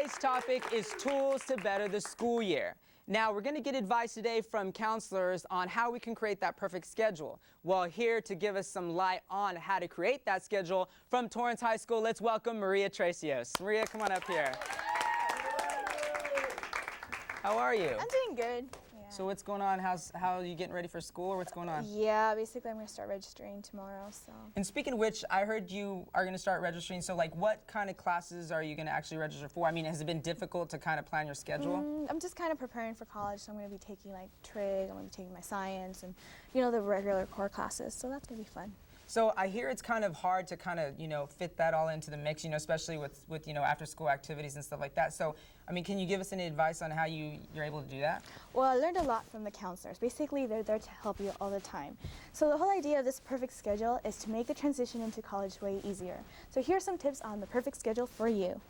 Today's topic is tools to better the school year. Now, we're going to get advice today from counselors on how we can create that perfect schedule. Well, here to give us some light on how to create that schedule from Torrance High School, let's welcome Maria Tracios. Maria, come on up here. How are you? I'm doing good. Yeah. So what's going on? How are you getting ready for school, or what's going on? Yeah, basically I'm going to start registering tomorrow, so. And speaking of which, I heard you are going to start registering. So like what kind of classes are you going to actually register for? I mean, has it been difficult to kind of plan your schedule? I'm just kind of preparing for college, so I'm going to be taking like trig, I'm going to be taking my science and, you know, the regular core classes, so that's going to be fun. So I hear it's kind of hard to kind of, fit that all into the mix, especially with after school activities and stuff like that. So, I mean, can you give us any advice on how you're able to do that? Well, I learned a lot from the counselors. Basically, they're there to help you all the time. So the whole idea of this perfect schedule is to make the transition into college way easier. So here are some tips on the perfect schedule for you.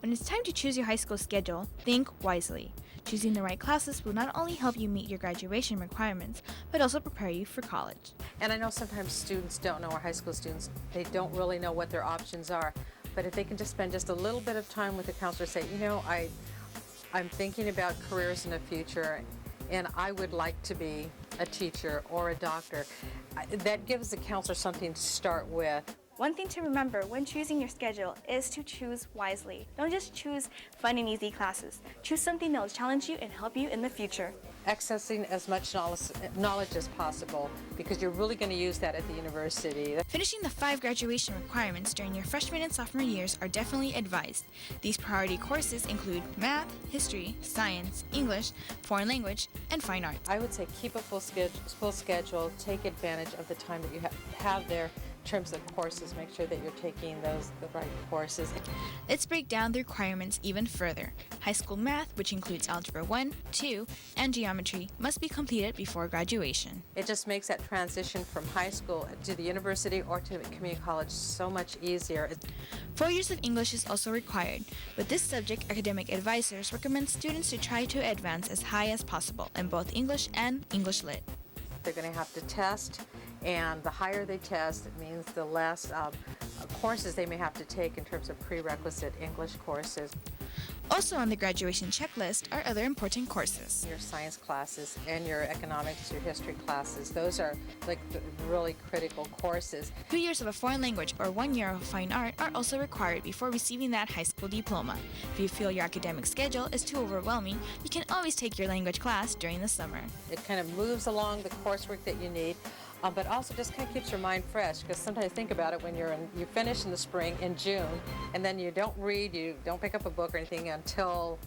When it's time to choose your high school schedule, think wisely. Choosing the right classes will not only help you meet your graduation requirements, but also prepare you for college. And I know sometimes students don't know, or high school students, they don't really know what their options are. But if they can just spend just a little bit of time with the counselor, say, I'm thinking about careers in the future, and I would like to be a teacher or a doctor. That gives the counselor something to start with. One thing to remember when choosing your schedule is to choose wisely. Don't just choose fun and easy classes. Choose something that will challenge you and help you in the future. Accessing as much knowledge as possible, because you're really going to use that at the university. Finishing the 5 graduation requirements during your freshman and sophomore years are definitely advised. These priority courses include math, history, science, English, foreign language, and fine arts. I would say keep a full schedule, take advantage of the time that you have there. In terms of courses, make sure that you're taking the right courses. Let's break down the requirements even further. High school math, which includes Algebra 1, 2, and geometry, must be completed before graduation. It just makes that transition from high school to the university or to community college so much easier. 4 years of English is also required. With this subject, academic advisors recommend students to try to advance as high as possible in both English and English Lit. They're going to have to test, and the higher they test, it means the less courses they may have to take in terms of prerequisite English courses. Also on the graduation checklist are other important courses. Your science classes and your economics, your history classes, those are like the really critical courses. 2 years of a foreign language or 1 year of fine art are also required before receiving that high school diploma. If you feel your academic schedule is too overwhelming, you can always take your language class during the summer. It kind of moves along the coursework that you need. But also just kind of keeps your mind fresh, because sometimes think about it when you finish in the spring in June, and then you don't read, you don't pick up a book or anything until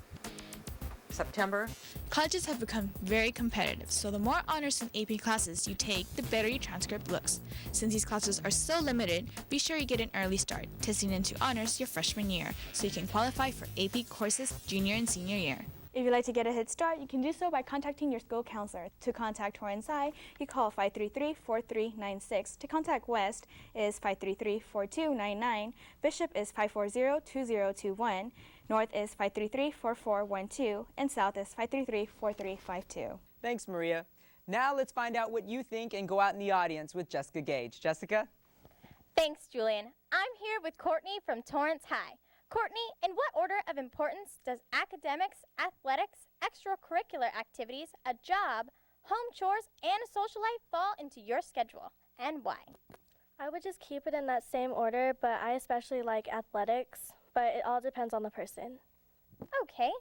September. Colleges have become very competitive, so the more honors and AP classes you take, the better your transcript looks. Since these classes are so limited, be sure you get an early start, testing into honors your freshman year, so you can qualify for AP courses junior and senior year. If you'd like to get a head start, you can do so by contacting your school counselor. To contact Torrance High, you call 533-4396. To contact West is 533-4299. Bishop is 540-2021. North is 533-4412. And South is 533-4352. Thanks, Maria. Now let's find out what you think and go out in the audience with Jessica Gage. Jessica? Thanks, Julian. I'm here with Courtney from Torrance High. Courtney, in what order of importance does academics, athletics, extracurricular activities, a job, home chores, and a social life fall into your schedule, and why? I would just keep it in that same order, but I especially like athletics, but it all depends on the person. Okay.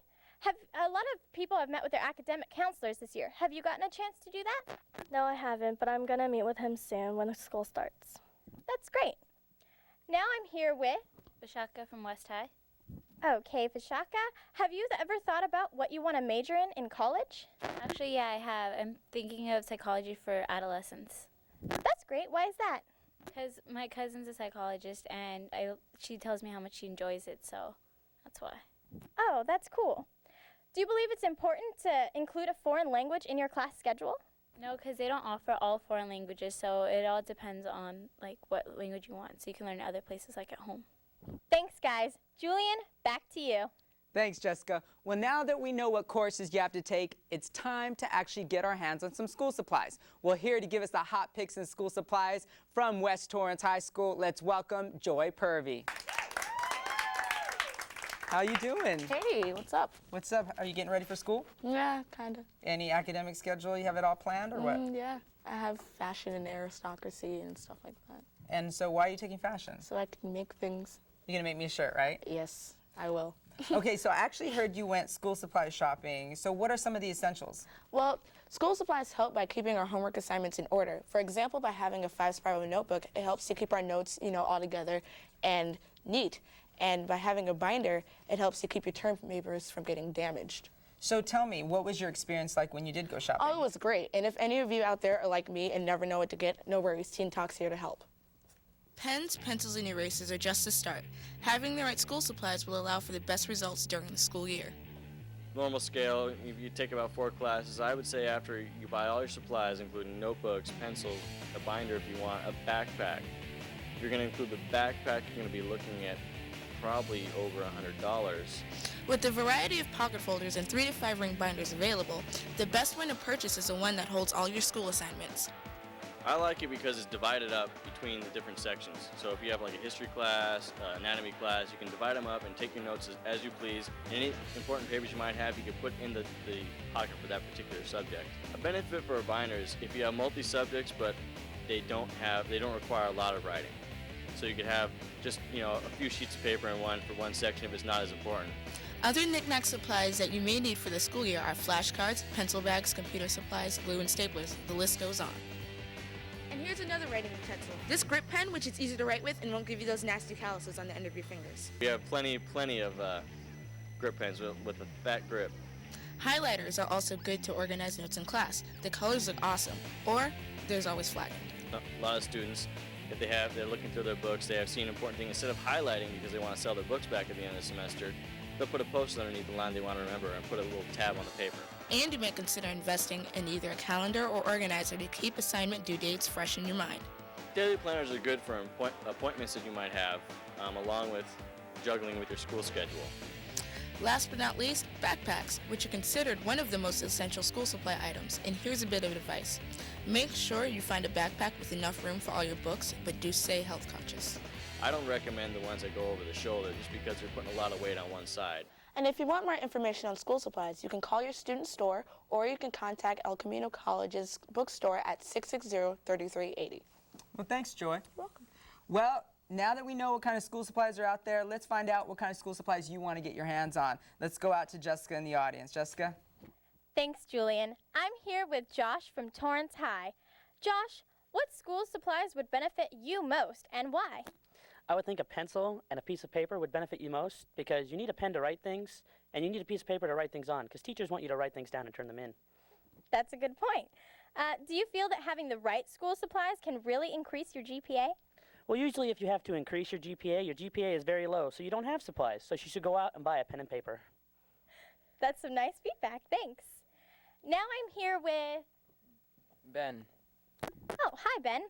A lot of people have met with their academic counselors this year. Have you gotten a chance to do that? No, I haven't, but I'm going to meet with him soon when school starts. That's great. Now I'm here with Vishaka from West High. Okay, Vishaka, have you ever thought about what you want to major in college? Actually, yeah, I have. I'm thinking of psychology for adolescents. That's great. Why is that? Because my cousin's a psychologist, and she tells me how much she enjoys it, so that's why. Oh, that's cool. Do you believe it's important to include a foreign language in your class schedule? No, because they don't offer all foreign languages, so it all depends on what language you want, so you can learn in other places like at home. Thanks, guys. Julian, back to you. Thanks, Jessica. Well, now that we know what courses you have to take, it's time to actually get our hands on some school supplies. Well, here to give us the hot picks in school supplies from West Torrance High School, let's welcome Joy Purvey. How you doing? Hey, what's up? What's up? Are you getting ready for school? Yeah, kind of. Any academic schedule? You have it all planned or what? Yeah, I have fashion and aristocracy and stuff like that. And so why are you taking fashion? So I can make things. You're going to make me a shirt, right? Yes, I will. Okay, so I actually heard you went school supply shopping. So what are some of the essentials? Well, school supplies help by keeping our homework assignments in order. For example, by having a 5-spiral notebook, it helps to keep our notes, all together and neat. And by having a binder, it helps to keep your term papers from getting damaged. So tell me, what was your experience like when you did go shopping? Oh, it was great. And if any of you out there are like me and never know what to get, no worries. Teen Talk's here to help. Pens, pencils, and erasers are just a start. Having the right school supplies will allow for the best results during the school year. Normal scale, if you take about 4 classes, I would say after you buy all your supplies, including notebooks, pencils, a binder if you want, a backpack. If you're going to include the backpack, you're going to be looking at probably over $100. With the variety of pocket folders and 3 to 5 ring binders available, the best one to purchase is the one that holds all your school assignments. I like it because it's divided up between the different sections. So if you have like a history class, anatomy class, you can divide them up and take your notes as you please. Any important papers you might have, you can put in the pocket for that particular subject. A benefit for a binder is if you have multi-subjects, but they don't require a lot of writing. So you could have just, a few sheets of paper in one for one section if it's not as important. Other knick-knack supplies that you may need for the school year are flashcards, pencil bags, computer supplies, glue, and staplers. The list goes on. And here's another writing utensil. This grip pen, which is easy to write with and won't give you those nasty calluses on the end of your fingers. We have plenty of grip pens with a fat grip. Highlighters are also good to organize notes in class. The colors look awesome. Or there's always flagging. A lot of students, if they're looking through their books, they have seen important things. Instead of highlighting because they want to sell their books back at the end of the semester, they'll put a post underneath the line they want to remember and put a little tab on the paper. And you may consider investing in either a calendar or organizer to keep assignment due dates fresh in your mind. Daily planners are good for appointments that you might have, along with juggling with your school schedule. Last but not least, backpacks, which are considered one of the most essential school supply items. And here's a bit of advice. Make sure you find a backpack with enough room for all your books, but do stay health conscious. I don't recommend the ones that go over the shoulder just because they're putting a lot of weight on one side. And if you want more information on school supplies, you can call your student store or you can contact El Camino College's bookstore at 660-3380. Well, thanks, Joy. You're welcome. Well, now that we know what kind of school supplies are out there, let's find out what kind of school supplies you want to get your hands on. Let's go out to Jessica in the audience. Jessica? Thanks, Julian. I'm here with Josh from Torrance High. Josh, what school supplies would benefit you most and why? I would think a pencil and a piece of paper would benefit you most because you need a pen to write things and you need a piece of paper to write things on because teachers want you to write things down and turn them in. That's a good point. Do you feel that having the right school supplies can really increase your GPA? Well, usually if you have to increase your GPA is very low, so you don't have supplies. So you should go out and buy a pen and paper. That's some nice feedback. Thanks. Now I'm here with Ben. Oh, hi, Ben.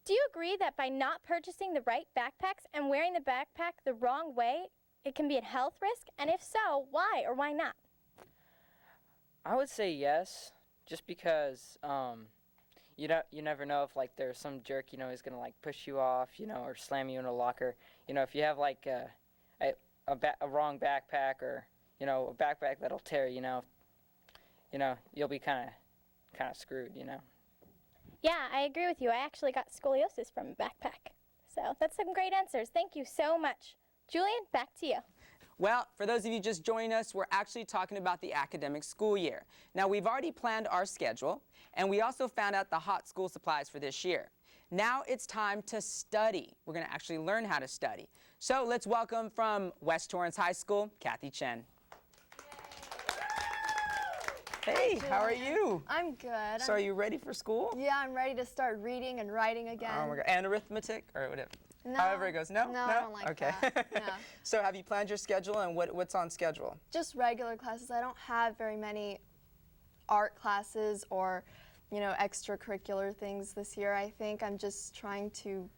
Do you agree that by not purchasing the right backpacks and wearing the backpack the wrong way, it can be a health risk? And if so, why or why not? I would say yes, just because you never know if there's some jerk is gonna push you off or slam you in a locker. If you have a wrong backpack or a backpack that'll tear you'll be kind of screwed. Yeah, I agree with you. I actually got scoliosis from a backpack. So that's some great answers. Thank you so much. Julian, back to you. Well, for those of you just joining us, we're actually talking about the academic school year. Now, we've already planned our schedule, and we also found out the hot school supplies for this year. Now it's time to study. We're going to actually learn how to study. So let's welcome from West Torrance High School, Kathy Chen. Hey, how are you? I'm good. So are you ready for school? Yeah, I'm ready to start reading and writing again. Oh my God. And arithmetic or whatever? No. However it goes. No? No, I don't like that. No. So have you planned your schedule and what's on schedule? Just regular classes. I don't have very many art classes or, extracurricular things this year. I think I'm just trying to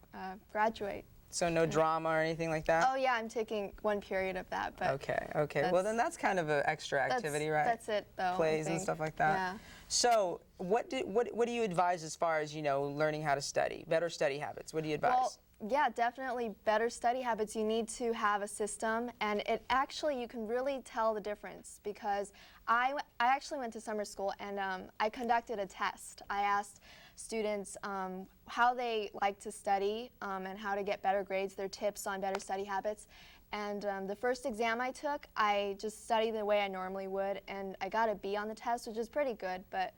graduate. So no drama or anything like that? Oh yeah, I'm taking one period of that. But okay. Well, then that's kind of an extra activity, right? That's it, though. Plays and stuff like that. Yeah. So what do you advise as far as learning how to study? Better study habits. What do you advise? Well, Yeah, definitely better study habits. You need to have a system, and you can really tell the difference because I actually went to summer school and I conducted a test. I asked students how they like to study and how to get better grades, their tips on better study habits. And the first exam I took, I just studied the way I normally would, and I got a B on the test, which is pretty good. But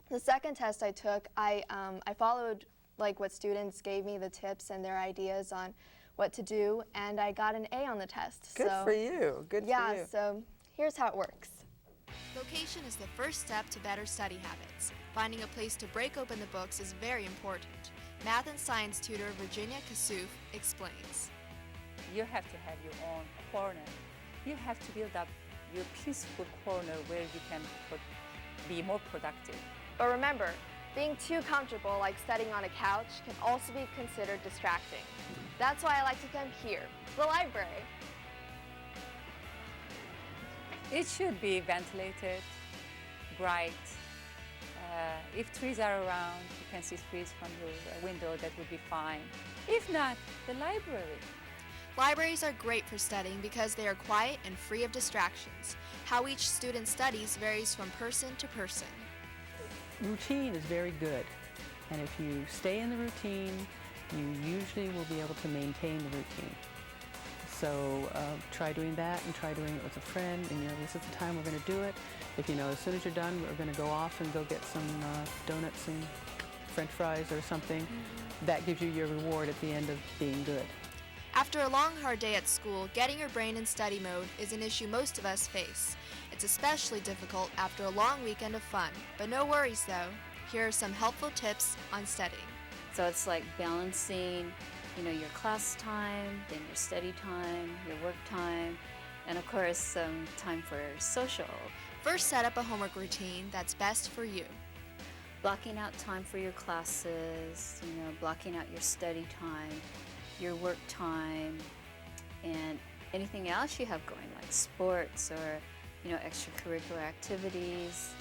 the second test I took, I followed like what students gave me, the tips and their ideas on what to do, and I got an A on the test. Good for you. Good for you. Yeah, so here's how it works. Location is the first step to better study habits. Finding a place to break open the books is very important. Math and science tutor Virginia Kassouf explains. You have to have your own corner. You have to build up your peaceful corner where you can be more productive. But remember, being too comfortable, like studying on a couch, can also be considered distracting. That's why I like to come here, the library. It should be ventilated, bright. If trees are around, you can see trees from your window, that would be fine. If not, the library. Libraries are great for studying because they are quiet and free of distractions. How each student studies varies from person to person. Routine is very good, and if you stay in the routine, you usually will be able to maintain the routine. So try doing that, and try doing it with a friend, and this is the time we're going to do it. If as soon as you're done, we're going to go off and go get some donuts and French fries or something. That gives you your reward at the end of being good. After a long, hard day at school, getting your brain in study mode is an issue most of us face. It's especially difficult after a long weekend of fun. But no worries though, here are some helpful tips on studying. So it's like balancing, your class time, then your study time, your work time, and of course some time for social. First, set up a homework routine that's best for you. Blocking out time for your classes, blocking out your study time, your work time, and anything else you have going, like sports or extracurricular activities,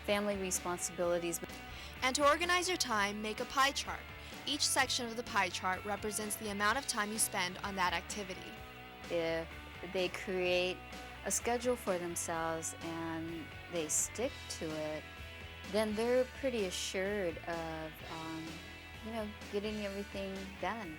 family responsibilities. And to organize your time, make a pie chart. Each section of the pie chart represents the amount of time you spend on that activity. If they create a schedule for themselves and they stick to it, then they're pretty assured of, getting everything done.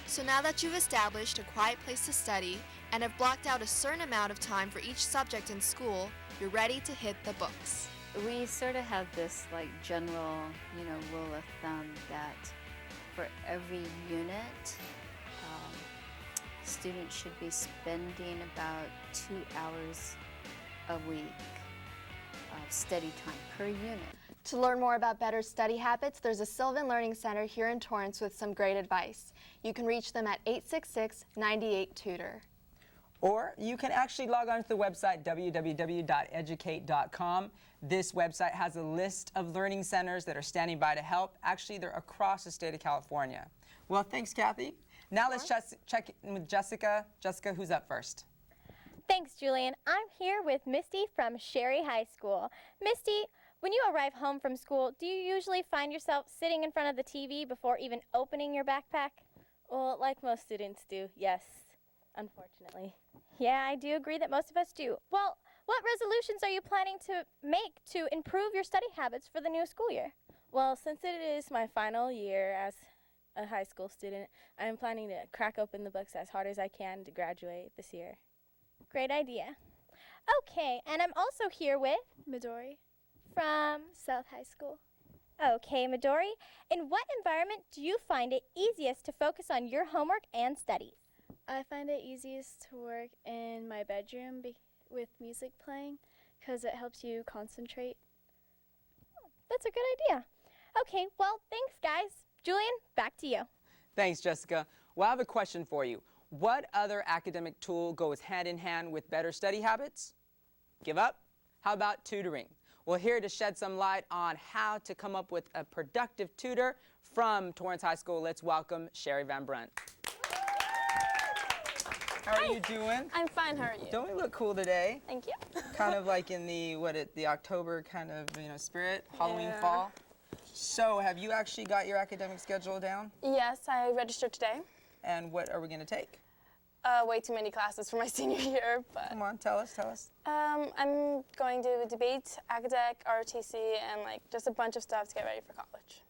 So now that you've established a quiet place to study and have blocked out a certain amount of time for each subject in school, you're ready to hit the books. We sort of have this general, rule of thumb that for every unit, students should be spending about 2 hours a week of study time per unit. To learn more about better study habits, there's a Sylvan Learning Center here in Torrance with some great advice. You can reach them at 866-98-TUTOR. Or you can actually log on to the website www.educate.com. This website has a list of learning centers that are standing by to help. Actually, they're across the state of California. Well, thanks, Kathy. Now let's check in with Jessica. Jessica, who's up first? Thanks, Julian. I'm here with Misty from Sherry High School. Misty, when you arrive home from school, do you usually find yourself sitting in front of the TV before even opening your backpack? Well, like most students do, yes, unfortunately. Yeah, I do agree that most of us do. Well, what resolutions are you planning to make to improve your study habits for the new school year? Well, since it is my final year as a high school student, I'm planning to crack open the books as hard as I can to graduate this year. Great idea. Okay, and I'm also here with Midori from South High School. Okay, Midori, in what environment do you find it easiest to focus on your homework and studies? I find it easiest to work in my bedroom with music playing because it helps you concentrate. That's a good idea. Okay, well, thanks, guys. Julian, back to you. Thanks, Jessica. Well, I have a question for you. What other academic tool goes hand in hand with better study habits? Give up? How about tutoring? Well, here to shed some light on how to come up with a productive tutor from Torrance High School, let's welcome Sherry Van Brunt. How are you doing? I'm fine, how are you? Don't we look cool today? Thank you. Kind of like in the October kind of, spirit, Halloween, fall. So have you actually got your academic schedule down? Yes, I registered today. And what are we going to take? Way too many classes for my senior year, but... Come on, tell us. I'm going to debate, academic, ROTC, and like just a bunch of stuff to get ready for college.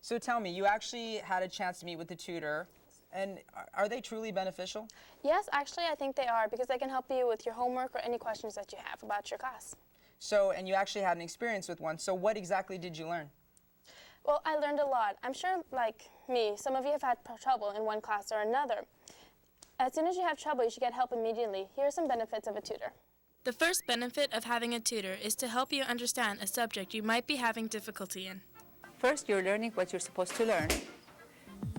So tell me, you actually had a chance to meet with the tutor, and are they truly beneficial? Yes, actually I think they are, because they can help you with your homework or any questions that you have about your class. So, and you actually had an experience with one, so what exactly did you learn? Well, I learned a lot. I'm sure, like me, some of you have had trouble in one class or another. As soon as you have trouble, you should get help immediately. Here are some benefits of a tutor. The first benefit of having a tutor is to help you understand a subject you might be having difficulty in. First, you're learning what you're supposed to learn,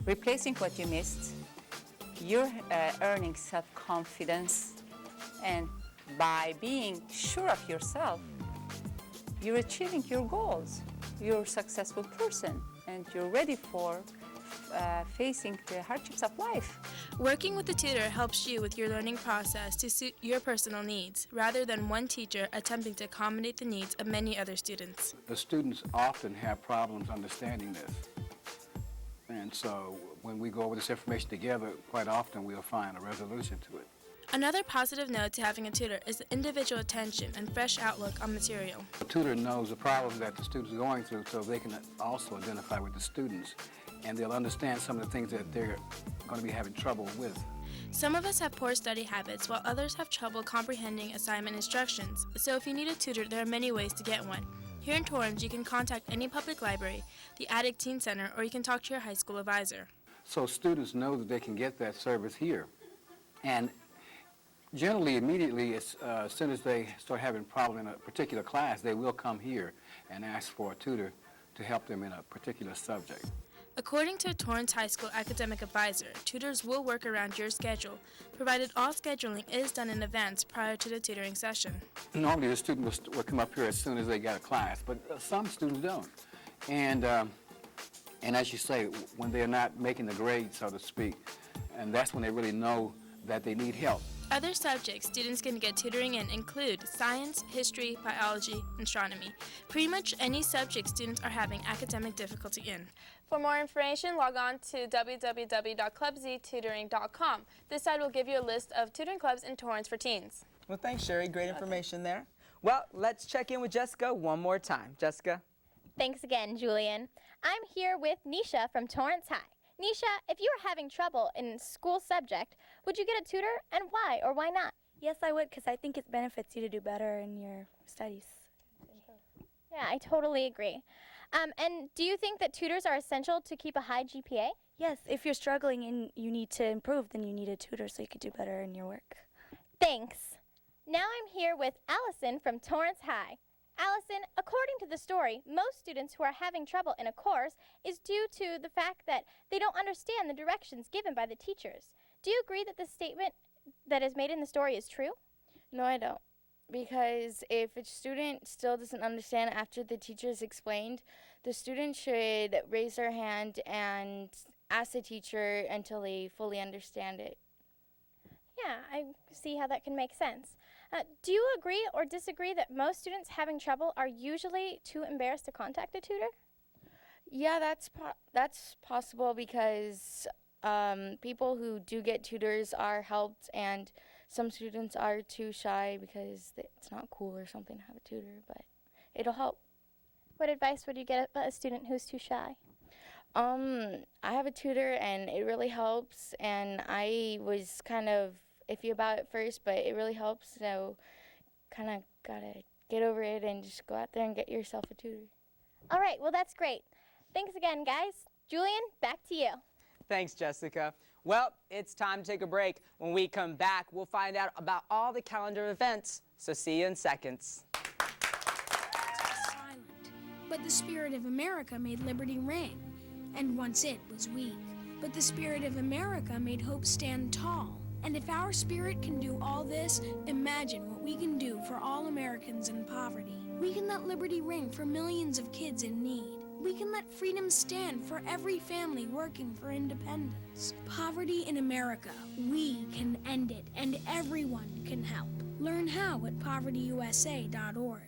replacing what you missed. You're earning self-confidence, and by being sure of yourself, you're achieving your goals. You're a successful person, and you're ready for facing the hardships of life. Working with a tutor helps you with your learning process to suit your personal needs, rather than one teacher attempting to accommodate the needs of many other students. The students often have problems understanding this. And so when we go over this information together, quite often we'll find a resolution to it. Another positive note to having a tutor is the individual attention and fresh outlook on material. The tutor knows the problems that the students are going through, so they can also identify with the students, and they'll understand some of the things that they're going to be having trouble with. Some of us have poor study habits, while others have trouble comprehending assignment instructions. So if you need a tutor, there are many ways to get one. Here in Torrance, you can contact any public library, the Attic Teen Center, or you can talk to your high school advisor. So students know that they can get that service here. And generally, immediately, as soon as they start having a problem in a particular class, they will come here and ask for a tutor to help them in a particular subject. According to a Torrance High School academic advisor, tutors will work around your schedule, provided all scheduling is done in advance prior to the tutoring session. Normally, the student will come up here as soon as they got a class, but some students don't. And as you say, when they're not making the grade, so to speak, and that's when they really know that they need help. Other subjects students can get tutoring in include science, history, biology, and astronomy. Pretty much any subject students are having academic difficulty in. For more information, log on to www.clubztutoring.com. This site will give you a list of tutoring clubs in Torrance for teens. Well, thanks, Sherry. Great information there. Well, let's check in with Jessica one more time. Jessica? Thanks again, Julian. I'm here with Nisha from Torrance High. Nisha, if you are having trouble in a school subject, would you get a tutor, and why or why not? Yes, I would, because I think it benefits you to do better in your studies. Yeah, I totally agree. And do you think that tutors are essential to keep a high GPA? Yes, if you're struggling and you need to improve, then you need a tutor so you could do better in your work. Thanks. Now I'm here with Allison from Torrance High. Allison, according to the story, most students who are having trouble in a course is due to the fact that they don't understand the directions given by the teachers. Do you agree that the statement that is made in the story is true? No, I don't. Because if a student still doesn't understand after the teacher has explained, the student should raise their hand and ask the teacher until they fully understand it. Yeah, I see how that can make sense. Do you agree or disagree that most students having trouble are usually too embarrassed to contact a tutor? Yeah, that's possible because people who do get tutors are helped, and some students are too shy because it's not cool or something to have a tutor, but it'll help. What advice would you get a student who's too shy? I have a tutor, and it really helps, and I was kind of iffy about it first, but it really helps, so kind of gotta get over it and just go out there and get yourself a tutor. All right, well, that's great. Thanks again, guys. Julian, back to you. Thanks, Jessica. Well, it's time to take a break. When we come back, we'll find out about all the calendar events. So see you in seconds. Silent, but the spirit of America made liberty ring, and once it was weak. But the spirit of America made hope stand tall. And if our spirit can do all this, imagine what we can do for all Americans in poverty. We can let liberty ring for millions of kids in need. We can let freedom stand for every family working for independence. Poverty in America, we can end it, and everyone can help. Learn how at povertyusa.org.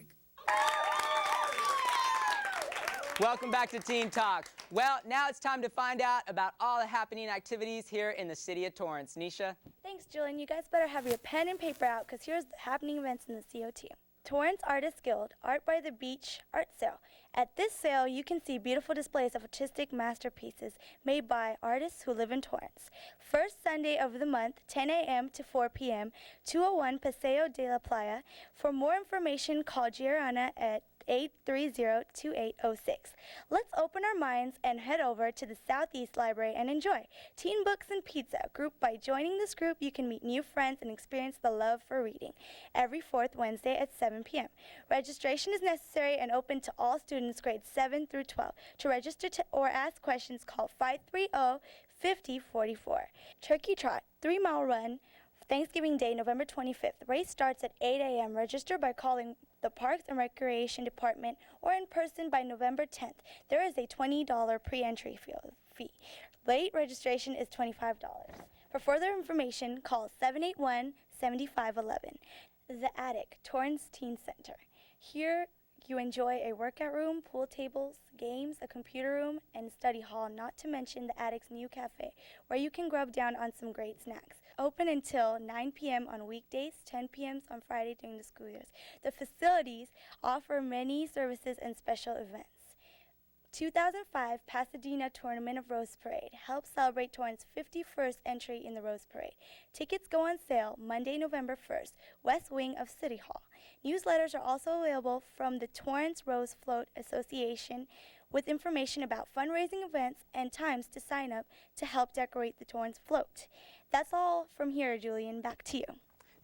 Welcome back to Teen Talk. Well, now it's time to find out about all the happening activities here in the city of Torrance. Nisha? Thanks, Julian. You guys better have your pen and paper out because here's the happening events in the COT. Torrance Artists Guild Art by the Beach Art Sale. At this sale, you can see beautiful displays of artistic masterpieces made by artists who live in Torrance. First Sunday of the month, 10 a.m. to 4 p.m., 201 Paseo de la Playa. For more information, call Gianna at 830-2806. Let's open our minds and head over to the Southeast Library and enjoy Teen Books and Pizza. Group by joining this group, you can meet new friends and experience the love for reading. Every fourth Wednesday at 7 p.m. Registration is necessary and open to all students grades 7 through 12. To register or ask questions, call 530-5044. Turkey Trot 3-mile run, Thanksgiving Day, November 25th. Race starts at 8 a.m. Register by calling the Parks and Recreation Department or in person by November 10th. There is a $20 pre-entry fee. Late registration is $25. For further information, call 781-7511. The Attic, Torrance Teen Center. Here you enjoy a workout room, pool tables, games, a computer room, and study hall, not to mention the Attic's new cafe, where you can grub down on some great snacks. Open until 9 p.m. on weekdays, 10 p.m. on Friday during the school years. The facilities offer many services and special events. 2005 Pasadena Tournament of Rose Parade helps celebrate Torrance's 51st entry in the Rose Parade. Tickets go on sale Monday, November 1st, West Wing of City Hall. Newsletters are also available from the Torrance Rose Float Association with information about fundraising events and times to sign up to help decorate the Torrance float. That's all from here, Julian. Back to you.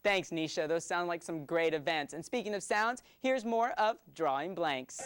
Thanks, Nisha. Those sound like some great events. And speaking of sounds, here's more of Drawing Blanks.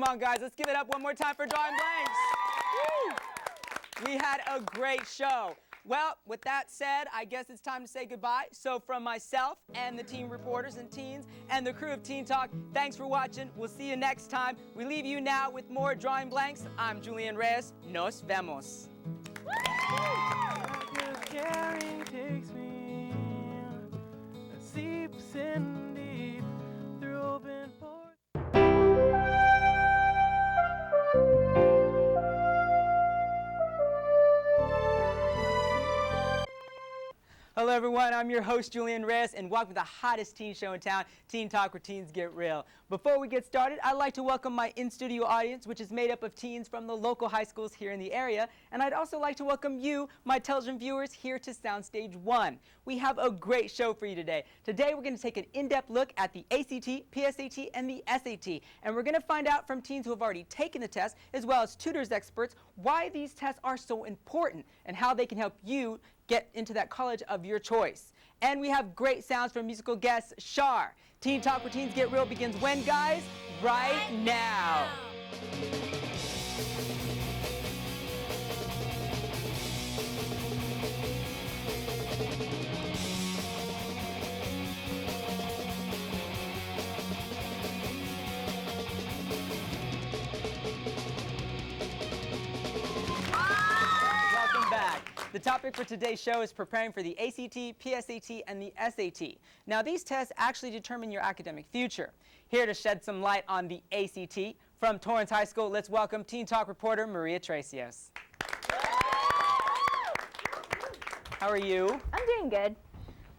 Come on, guys, let's give it up one more time for Drawing Blanks. Woo! We had a great show. Well, with that said, I guess it's time to say goodbye. So from myself and the team reporters and teens and the crew of Teen Talk, thanks for watching. We'll see you next time. We leave you now with more Drawing Blanks. I'm Julian Reyes. Nos vemos. Caring takes me deep and deep through open ports. Hello everyone, I'm your host Julian Reyes and welcome to the hottest teen show in town, Teen Talk, where teens get real. Before we get started, I'd like to welcome my in-studio audience, which is made up of teens from the local high schools here in the area, and I'd also like to welcome you, my television viewers, here to Soundstage 1. We have a great show for you today. Today we're going to take an in-depth look at the ACT, PSAT, and the SAT, and we're going to find out from teens who have already taken the test, as well as tutors experts, why these tests are so important and how they can help you get into that college of your choice. And we have great sounds from musical guest Shar. Teen Talk where teens get real begins when, guys? Right now. Welcome back. The topic for today's show is preparing for the ACT, PSAT, and the SAT. Now, these tests actually determine your academic future. Here to shed some light on the ACT, from Torrance High School, let's welcome Teen Talk reporter Maria Tracios. How are you? I'm doing good.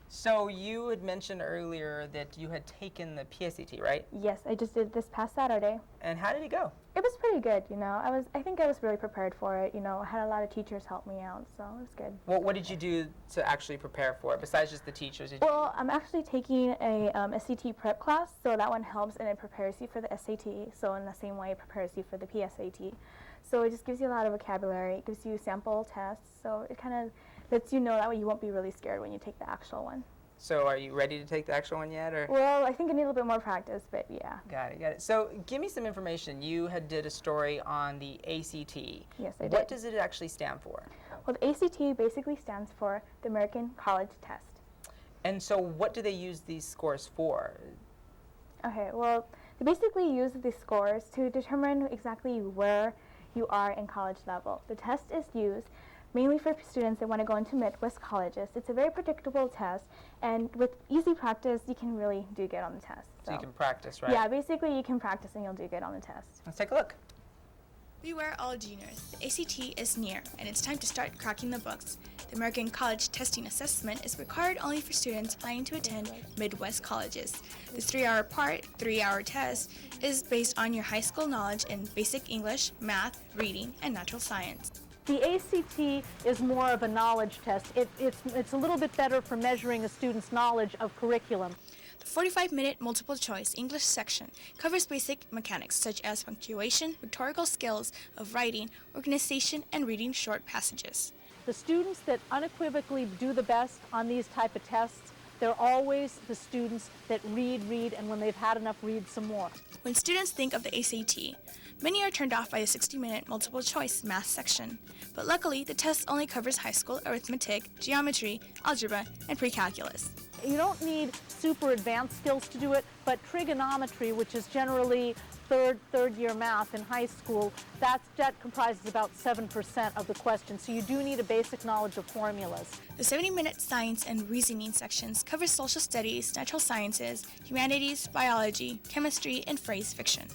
So you had mentioned earlier that you had taken the PSAT, right? Yes, I just did this past Saturday. And how did it go? It was pretty good, you know. I think I was really prepared for it, you know. I had a lot of teachers help me out, so it was good. Well, what did you do to actually prepare for it, besides just the teachers? Well, I'm actually taking a SAT prep class, so that one helps and it prepares you for the SAT. So in the same way, it prepares you for the PSAT. So it just gives you a lot of vocabulary. It gives you sample tests, so it kind of lets you know that way you won't be really scared when you take the actual one. So are you ready to take the actual one yet? Or? Well, I think I need a little bit more practice, but yeah. Got it. So give me some information. You did a story on the ACT. Yes, I did. What does it actually stand for? Well, the ACT basically stands for the American College Test. And so what do they use these scores for? Okay, well, they basically use these scores to determine exactly where you are in college level. The test is used mainly for students that want to go into Midwest colleges. It's a very predictable test, and with easy practice, you can really do good on the test. So you can practice, right? Yeah, basically you can practice and you'll do good on the test. Let's take a look. Beware all juniors. The ACT is near, and it's time to start cracking the books. The American College Testing Assessment is required only for students planning to attend Midwest colleges. This 3-hour test is based on your high school knowledge in basic English, math, reading, and natural science. The ACT is more of a knowledge test. It's a little bit better for measuring a student's knowledge of curriculum. The 45-minute multiple choice English section covers basic mechanics such as punctuation, rhetorical skills of writing, organization, and reading short passages. The students that unequivocally do the best on these type of tests, they're always the students that read, and when they've had enough, read some more. When students think of the ACT, many are turned off by the 60-minute multiple choice math section. But luckily, the test only covers high school arithmetic, geometry, algebra, and pre-calculus. You don't need super advanced skills to do it, but trigonometry, which is generally third year math in high school, that comprises about 7% of the question. So you do need a basic knowledge of formulas. The 70-minute science and reasoning sections cover social studies, natural sciences, humanities, biology, chemistry, and phrase fiction.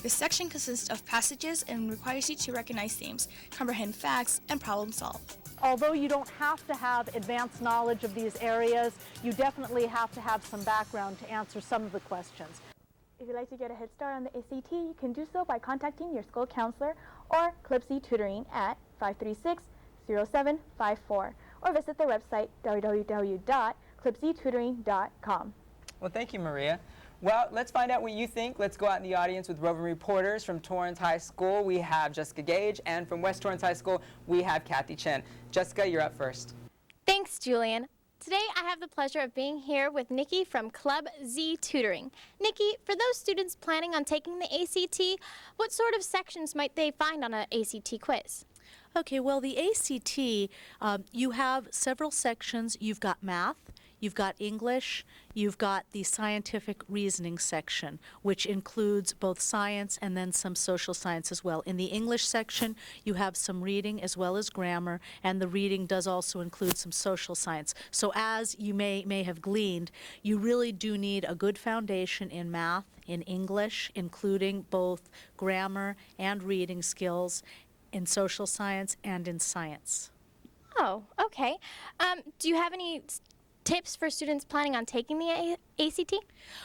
This section consists of passages and requires you to recognize themes, comprehend facts, and problem solve. Although you don't have to have advanced knowledge of these areas, you definitely have to have some background to answer some of the questions. If you'd like to get a head start on the ACT, you can do so by contacting your school counselor or CLPC Tutoring at 536-0754 or visit their website www.clipctutoring.com. Well, thank you, Maria. Well, let's find out what you think. Let's go out in the audience with roving reporters from Torrance High School. We have Jessica Gage, and from West Torrance High School, we have Kathy Chen. Jessica, you're up first. Thanks, Julian. Today I have the pleasure of being here with Nikki from Club Z Tutoring. Nikki, for those students planning on taking the ACT, what sort of sections might they find on an ACT quiz? Okay, well, the ACT, you have several sections. You've got math, you've got English, you've got the scientific reasoning section, which includes both science and then some social science as well. In the English section, you have some reading as well as grammar, and the reading does also include some social science. So as you may have gleaned, you really do need a good foundation in math, in English, including both grammar and reading skills, in social science and in science. Oh, okay. Do you have any tips for students planning on taking the ACT?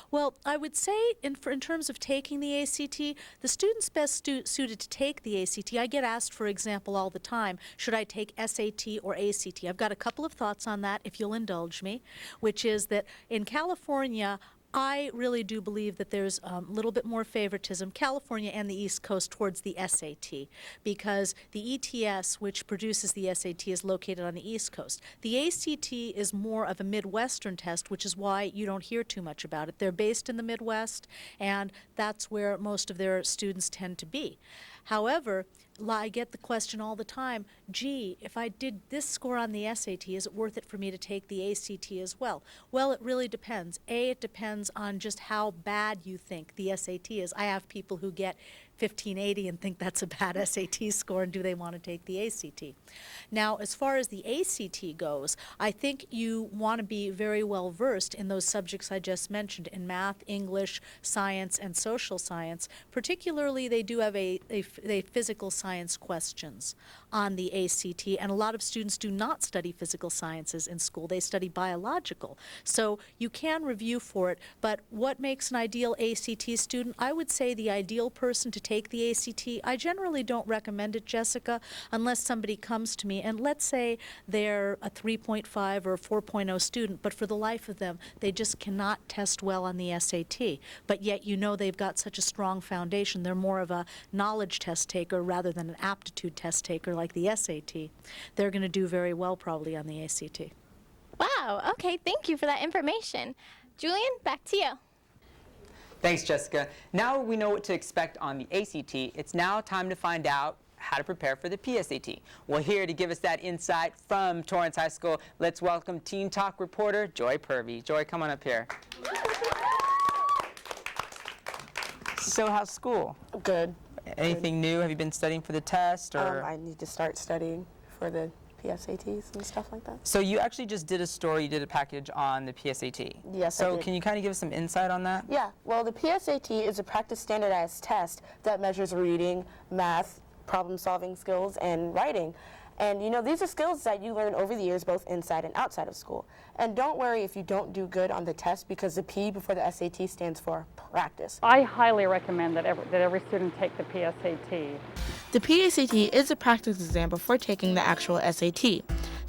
Well, I would say in terms of taking the ACT, the students best suited to take the ACT. I get asked, for example, all the time, should I take SAT or ACT? I've got a couple of thoughts on that, if you'll indulge me, which is that in California, I really do believe that there's a little bit more favoritism, California and the East Coast, towards the SAT, because the ETS, which produces the SAT, is located on the East Coast. The ACT is more of a Midwestern test, which is why you don't hear too much about it. They're based in the Midwest, and that's where most of their students tend to be. However, I get the question all the time, gee, if I did this score on the SAT, is it worth it for me to take the ACT as well? Well, it really depends. It depends on just how bad you think the SAT is. I have people who get 1580 and think that's a bad SAT score, and do they want to take the ACT? Now, as far as the ACT goes, I think you want to be very well versed in those subjects I just mentioned, in math, English, science, and social science. Particularly, they do have a physical science questions on the ACT, and a lot of students do not study physical sciences in school. They study biological. So you can review for it, but what makes an ideal ACT student? I would say the ideal person to take the ACT, I generally don't recommend it, Jessica, unless somebody comes to me and let's say they're a 3.5 or a 4.0 student, but for the life of them, they just cannot test well on the SAT. But yet you know they've got such a strong foundation. They're more of a knowledge test taker rather than an aptitude test taker like the SAT. They're going to do very well probably on the ACT. Wow, okay, thank you for that information. Julian, back to you. Thanks, Jessica. Now we know what to expect on the ACT. It's now time to find out how to prepare for the PSAT. Well, here to give us that insight from Torrance High School, let's welcome Teen Talk reporter Joy Purvey. Joy, come on up here. So how's school? Good. Anything new? Have you been studying for the test? Or? I need to start studying for the PSATs and stuff like that. So you actually just did a story, you did a package on the PSAT. Yes, I So did. can you kind of give us some insight on that? Yeah, well, the PSAT is a practice standardized test that measures reading, math, problem-solving skills, and writing. And you know, these are skills that you learn over the years, both inside and outside of school. And don't worry if you don't do good on the test, because the P before the SAT stands for practice. I highly recommend that every student take the PSAT. The PSAT is a practice exam before taking the actual SAT.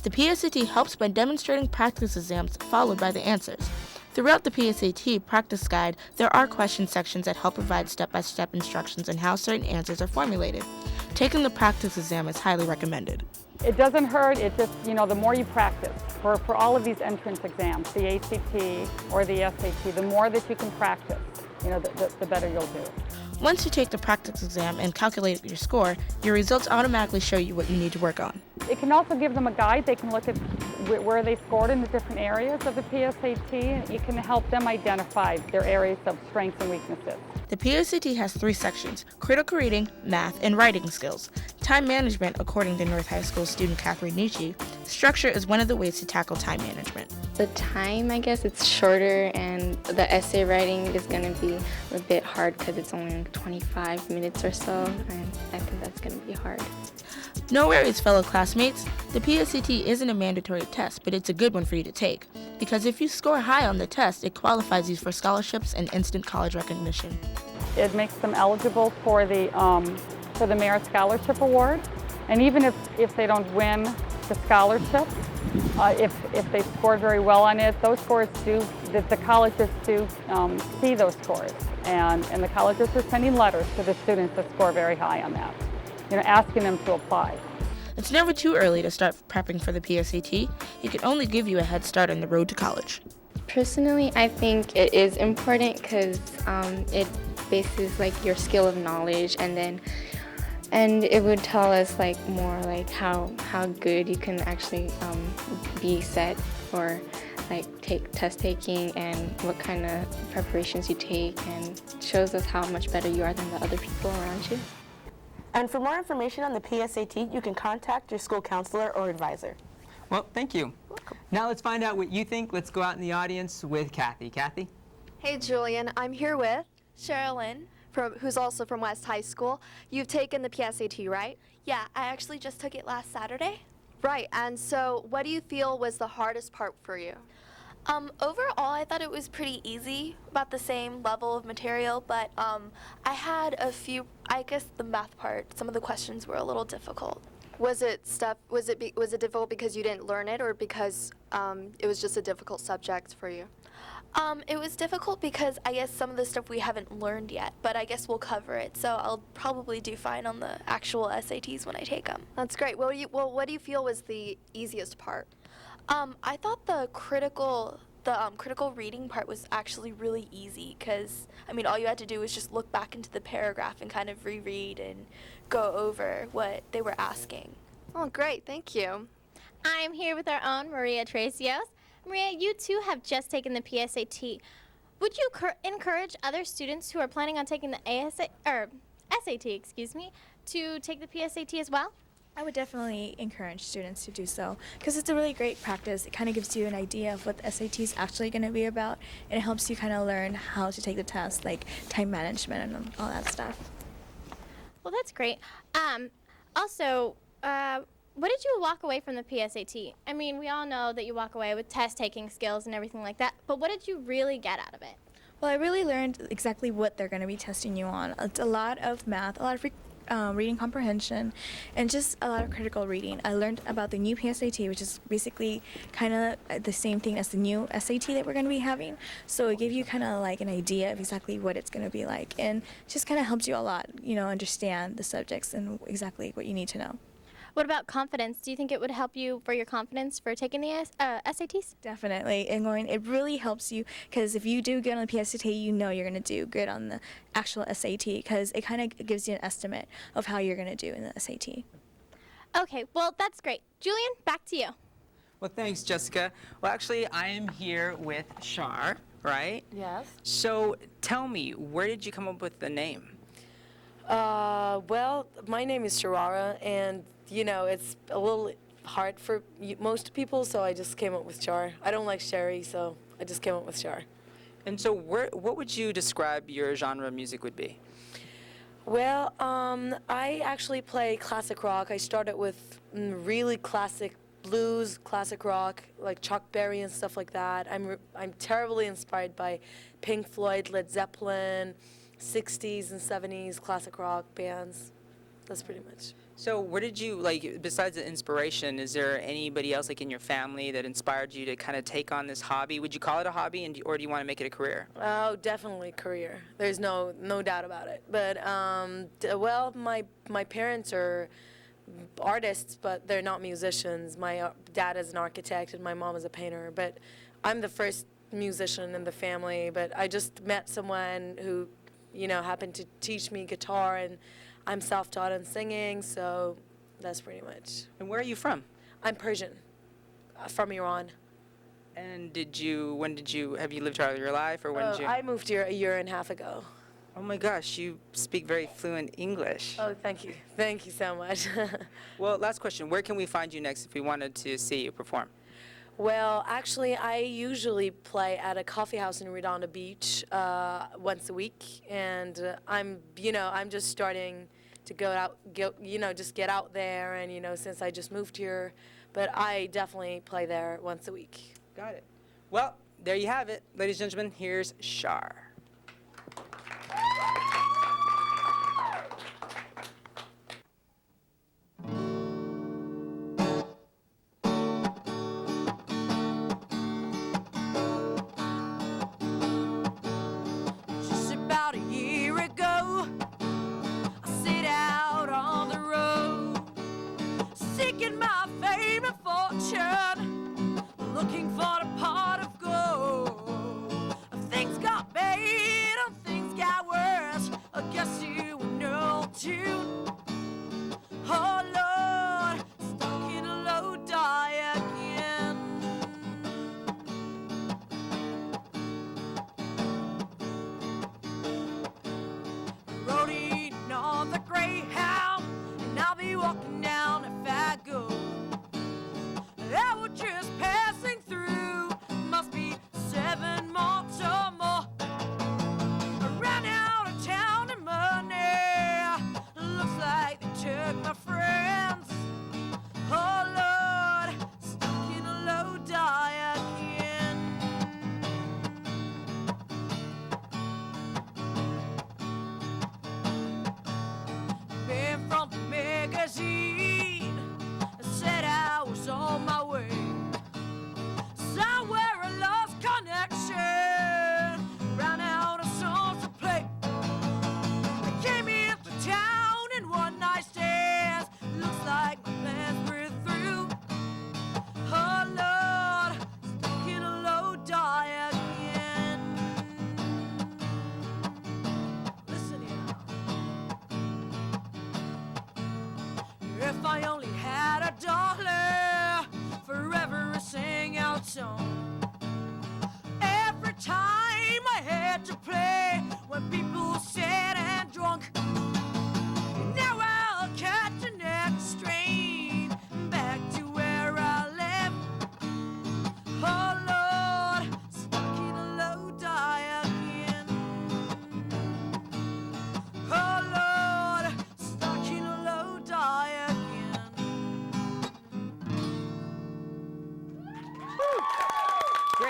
The PSAT helps by demonstrating practice exams followed by the answers. Throughout the PSAT practice guide, there are question sections that help provide step-by-step instructions on how certain answers are formulated. Taking the practice exam is highly recommended. It doesn't hurt, it just, you know, the more you practice, for all of these entrance exams, the ACT or the SAT, the more that you can practice, you know, the better you'll do. Once you take the practice exam and calculate your score, your results automatically show you what you need to work on. It can also give them a guide. They can look at where they scored in the different areas of the PSAT, and it can help them identify their areas of strengths and weaknesses. The PSAT has 3 sections: critical reading, math, and writing skills. Time management, according to North High School student Catherine Nietzsche, structure is one of the ways to tackle time management. The time, I guess, it's shorter, and the essay writing is going to be a bit hard because it's only 25 minutes or so, and I think that's going to be hard. No worries, fellow classmates. The PSAT isn't a mandatory test, but it's a good one for you to take, because if you score high on the test, it qualifies you for scholarships and instant college recognition. It makes them eligible for the Merit Scholarship Award, and even if they don't win the scholarship, if they scored very well on it, those scores do, the colleges do see those scores, and the colleges are sending letters to the students that score very high on that, you know, asking them to apply. It's never too early to start prepping for the PSAT. It can only give you a head start on the road to college. Personally, I think it is important because it bases like your skill of knowledge, and it would tell us like more like how good you can actually be set for like test taking and what kind of preparations you take, and shows us how much better you are than the other people around you. And for more information on the PSAT, you can contact your school counselor or advisor. Well, thank you. Now let's find out what you think. Let's go out in the audience with Kathy. Kathy? Hey, Julian. I'm here with Sherilyn, who's also from West High School. You've taken the PSAT, right? Yeah, I actually just took it last Saturday. Right, and so what do you feel was the hardest part for you? Overall, I thought it was pretty easy, about the same level of material, but I had a few, I guess the math part, some of the questions were a little difficult. Was it difficult because you didn't learn it, or because it was just a difficult subject for you? It was difficult because I guess some of the stuff we haven't learned yet, but I guess we'll cover it, so I'll probably do fine on the actual SATs when I take them. That's great. Well, what do you feel was the easiest part? I thought the critical reading part was actually really easy because, I mean, all you had to do was just look back into the paragraph and kind of reread and go over what they were asking. Oh, great. Thank you. I'm here with our own Maria Tracios. Maria, you too have just taken the PSAT. Would you encourage other students who are planning on taking the SAT, excuse me, to take the PSAT as well? I would definitely encourage students to do so because it's a really great practice. It kind of gives you an idea of what the SAT is actually going to be about, and it helps you kind of learn how to take the test, like time management and all that stuff. Well, that's great. Also, what did you walk away from the PSAT? I mean, we all know that you walk away with test-taking skills and everything like that, but what did you really get out of it? Well, I really learned exactly what they're going to be testing you on. It's a lot of math, a lot of reading comprehension, and just a lot of critical reading. I learned about the new PSAT, which is basically kind of the same thing as the new SAT that we're going to be having. So it gave you kind of like an idea of exactly what it's going to be like, and just kind of helps you a lot, understand the subjects and exactly what you need to know. What about confidence? Do you think it would help you for your confidence for taking the SATs? Definitely. And it really helps you because if you do good on the PSAT, you know you're going to do good on the actual SAT because it kind of gives you an estimate of how you're going to do in the SAT. Okay, well, that's great. Julian, back to you. Well, thanks, Jessica. Well, actually, I am here with Shar, right? Yes. So tell me, where did you come up with the name? Well, my name is Sharara, and it's a little hard for most people, so I just came up with Char. I don't like Sherry, so I just came up with Char. And so what would you describe your genre of music would be? Well, I actually play classic rock. I started with really classic blues, classic rock, like Chuck Berry and stuff like that. I'm terribly inspired by Pink Floyd, Led Zeppelin, 60s and 70s classic rock bands. That's pretty much. So where did you, besides the inspiration, is there anybody else, in your family that inspired you to kind of take on this hobby? Would you call it a hobby, or do you want to make it a career? Oh, definitely career. There's no doubt about it. But, well, my parents are artists, but they're not musicians. My dad is an architect, and my mom is a painter. But I'm the first musician in the family. But I just met someone who, happened to teach me guitar, and I'm self-taught in singing, so that's pretty much. And where are you from? I'm Persian, from Iran. And have you lived here all your life, or when did you? I moved here a year and a half ago. Oh my gosh, you speak very fluent English. Oh, thank you. Thank you so much. Well, last question, where can we find you next if we wanted to see you perform? Well, actually, I usually play at a coffee house in Redondo Beach once a week, and I'm just starting to just get out there, and since I just moved here, but I definitely play there once a week. Got it. Well, there you have it, ladies and gentlemen. Here's Shar. Sick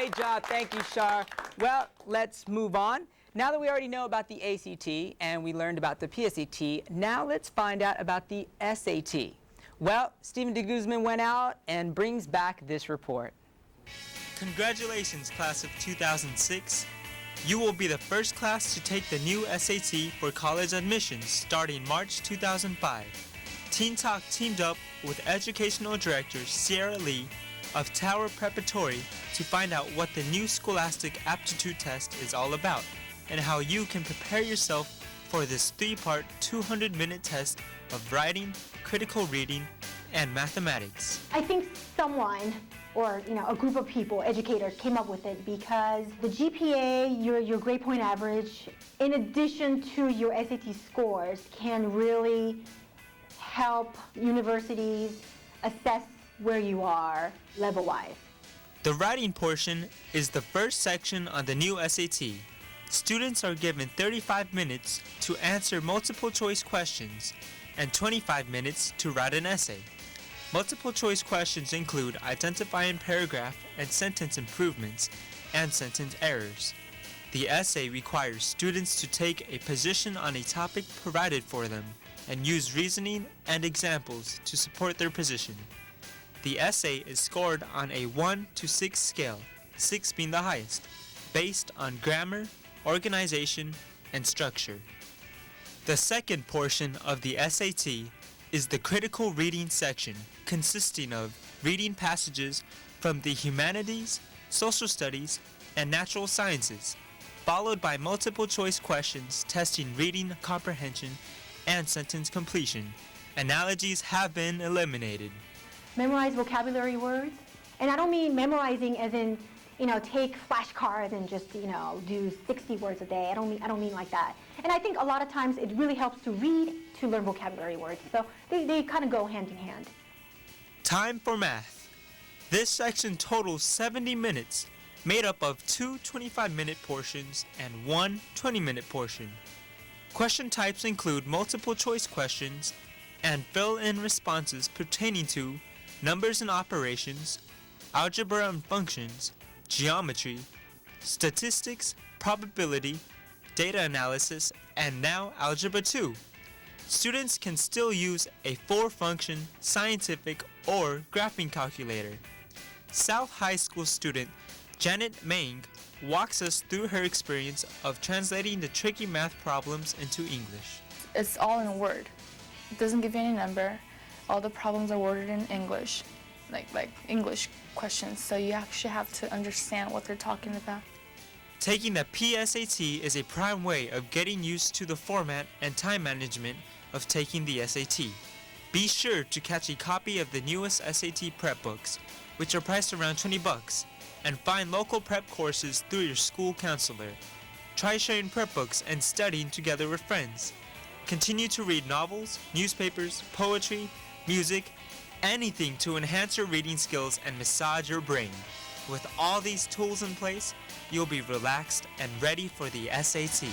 Great job. Thank you, Shar. Well, let's move on. Now that we already know about the ACT and we learned about the PSAT, now let's find out about the SAT. Well, Stephen de Guzman went out and brings back this report. Congratulations, class of 2006. You will be the first class to take the new SAT for college admissions starting March 2005. Teen Talk teamed up with Educational Director Sierra Lee of Tower Preparatory to find out what the new Scholastic Aptitude Test is all about and how you can prepare yourself for this 3-part 200-minute test of writing, critical reading, and mathematics. I think someone, or a group of people, educators, came up with it because the GPA, your grade point average, in addition to your SAT scores, can really help universities assess where you are level-wise. The writing portion is the first section on the new SAT. Students are given 35 minutes to answer multiple choice questions and 25 minutes to write an essay. Multiple choice questions include identifying paragraph and sentence improvements and sentence errors. The essay requires students to take a position on a topic provided for them and use reasoning and examples to support their position. The essay is scored on a 1 to 6 scale, 6 being the highest, based on grammar, organization, and structure. The second portion of the SAT is the critical reading section, consisting of reading passages from the humanities, social studies, and natural sciences, followed by multiple choice questions testing reading comprehension and sentence completion. Analogies have been eliminated. Memorize vocabulary words, and I don't mean memorizing as in, take flashcards and just, do 60 words a day. I don't mean like that. And I think a lot of times it really helps to read to learn vocabulary words. So they kind of go hand in hand. Time for math. This section totals 70 minutes, made up of 2 25-minute portions and 1 20-minute portion. Question types include multiple choice questions and fill-in responses pertaining to numbers and operations, algebra and functions, geometry, statistics, probability, data analysis, and now Algebra 2. Students can still use a 4-function scientific or graphing calculator. South High School student Janet Mang walks us through her experience of translating the tricky math problems into English. It's all in Word. It doesn't give you any number. All the problems are worded in English, like English questions, so you actually have to understand what they're talking about. Taking the PSAT is a prime way of getting used to the format and time management of taking the SAT. Be sure to catch a copy of the newest SAT prep books, which are priced around $20, and find local prep courses through your school counselor. Try sharing prep books and studying together with friends. Continue to read novels, newspapers, poetry, music, anything to enhance your reading skills and massage your brain. With all these tools in place, you'll be relaxed and ready for the SAT.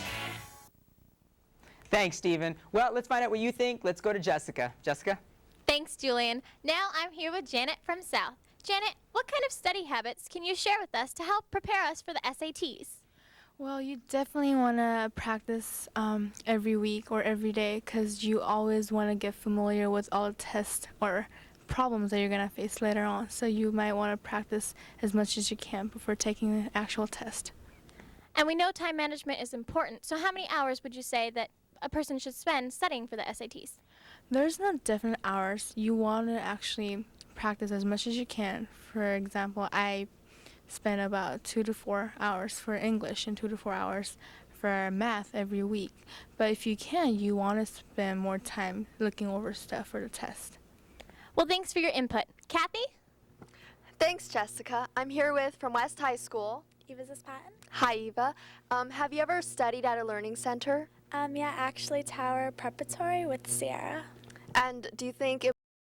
Thanks, Stephen. Well, let's find out what you think. Let's go to Jessica. Jessica? Thanks, Julian. Now I'm here with Janet from South. Janet, what kind of study habits can you share with us to help prepare us for the SATs? Well, you definitely want to practice every week or every day because you always want to get familiar with all the tests or problems that you're going to face later on. So you might want to practice as much as you can before taking the actual test. And we know time management is important. So how many hours would you say that a person should spend studying for the SATs? There's no definite hours. You want to actually practice as much as you can. For example, I spend about 2 to 4 hours for English and 2 to 4 hours for math every week. But if you can, you want to spend more time looking over stuff for the test. Well, thanks for your input. Kathy? Thanks, Jessica. I'm here from West High School. Eva Patton. Hi, Eva. Have you ever studied at a learning center? Yeah, actually Tower Preparatory with Sierra. And do you think it